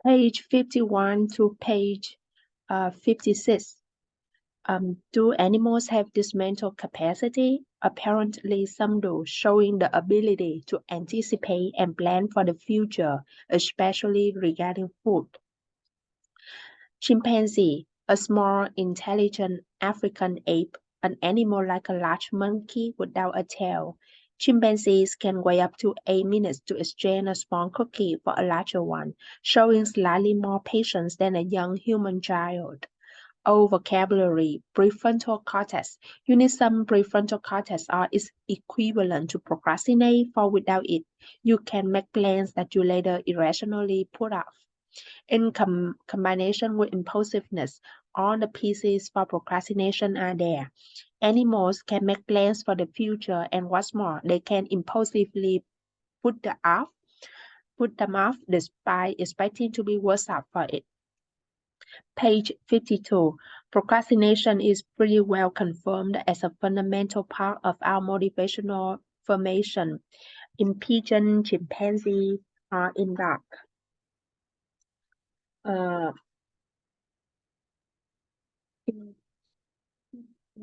Page 51 to page 56. Do animals have this mental capacity? Apparently, some do, showing the ability to anticipate and plan for the future, especially regarding food. Chimpanzee, a small, intelligent African ape, an animal like a large monkey without a tail. Chimpanzees can wait up to 8 minutes to exchange a small cookie for a larger one, showing slightly more patience than a young human child. Vocabulary, prefrontal cortex. You need some prefrontal cortex or is equivalent to procrastinate, for without it, you can make plans that you later irrationally put off. In combination with impulsiveness, all the pieces for procrastination are there. Animals can make plans for the future, and what's more, they can impulsively put them off, put them off despite expecting to be worse off for it. Page 52. Procrastination is pretty well confirmed as a fundamental part of our motivational formation in pigeon, chimpanzee, or in dog. Uh, in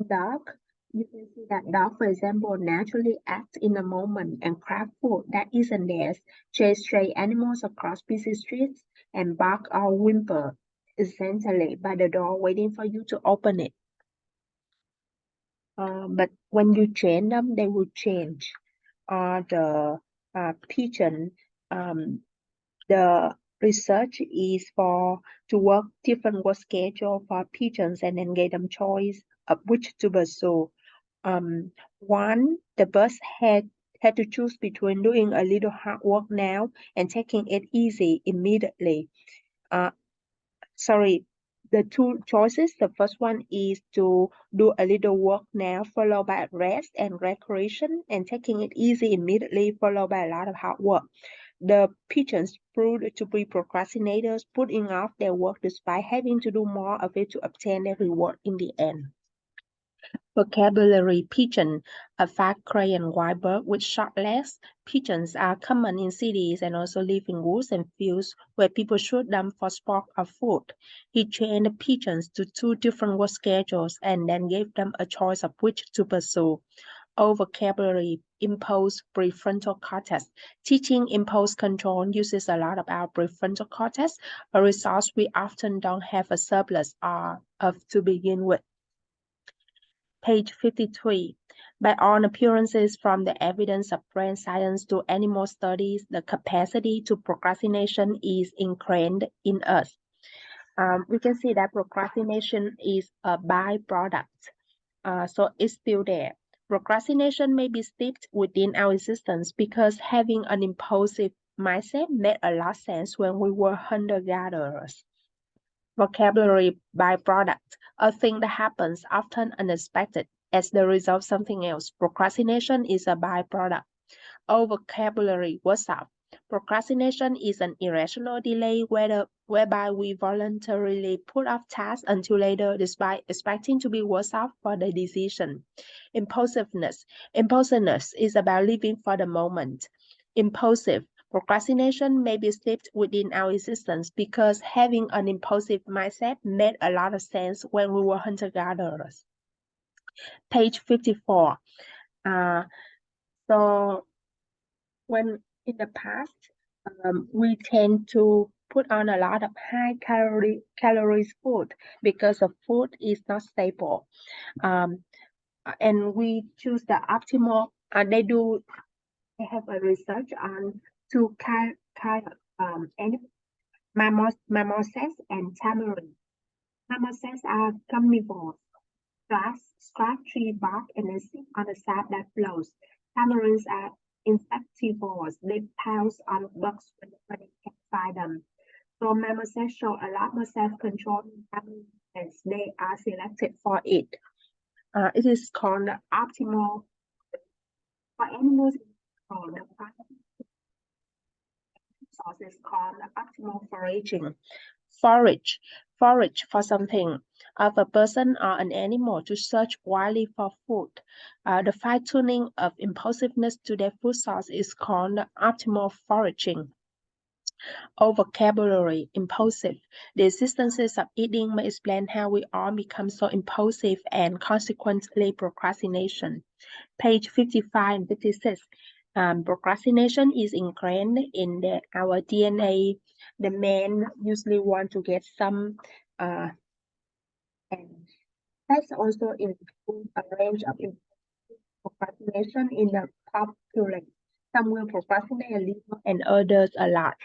dog, you can see that dog, for example, naturally act in a moment and craft food that isn't theirs, chase stray animals across busy streets, and bark or whimper essentially by the door waiting for you to open it. But when you train them, they will change. The pigeon, um, the research is for to work different work schedule for pigeons and then give them choice of which to pursue. One, the birds had to choose between doing a little hard work now and taking it easy immediately. Uh, sorry, the two choices. The first one is to do a little work now, followed by rest and recreation, and taking it easy immediately, followed by a lot of hard work. The pigeons proved to be procrastinators, putting off their work despite having to do more of it to obtain their reward in the end. Vocabulary pigeon, a fat gray and white bird with short legs. Pigeons are common in cities and also live in woods and fields where people shoot them for sport or food. He trained the pigeons to two different work schedules and then gave them a choice of which to pursue. Vocabulary, impulse, prefrontal cortex. Teaching impulse control uses a lot of our prefrontal cortex, a resource we often don't have a surplus of to begin with. Page 53. By all appearances, from the evidence of brain science to animal studies, the capacity to procrastination is ingrained in us. We can see that procrastination is a byproduct, so it's still there. Procrastination may be steeped within our existence because having an impulsive mindset made a lot of sense when we were hunter-gatherers. Vocabulary byproduct, a thing that happens often unexpected as the result of something else. Procrastination is a byproduct. Vocabulary what's up? Procrastination is an irrational delay whereby we voluntarily put off tasks until later despite expecting to be worse off for the decision. Impulsiveness. Impulsiveness is about living for the moment. Impulsive. Procrastination may be slipped within our existence because having an impulsive mindset made a lot of sense when we were hunter-gatherers. Page 54. So when in the past, we tend to put on a lot of high calories food because the food is not stable. And we choose the optimal, they have a research on two kind of marmosets and tamarin. Marmosets are carnivores, scratch tree bark and then sit on the sap that flows. Tamarins are insectivores. They pounce on bugs when they can find them. So marmosets show a lot more self-control in tamarin as they are selected for it. It is called the optimal for animals. The source is called the optimal foraging. Forage for something of a person or an animal to search wildly for food. The fine-tuning of impulsiveness to their food source is called optimal foraging. Or vocabulary, impulsive. The existences of eating may explain how we all become so impulsive and consequently procrastination. Page 55 and 56. Procrastination is ingrained in our DNA. The men usually want to get some, and that's also include a range of procrastination in the population. Some will procrastinate a little and others a lot.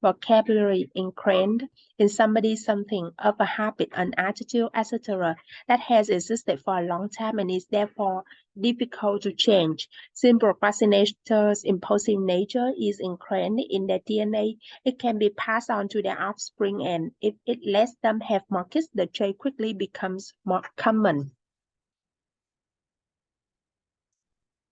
Vocabulary ingrained in somebody something of a habit, an attitude, etc., that has existed for a long time and is therefore difficult to change. Since procrastinators' impulsive nature is ingrained in their DNA, it can be passed on to their offspring, and if it lets them have more kids, the trait quickly becomes more common.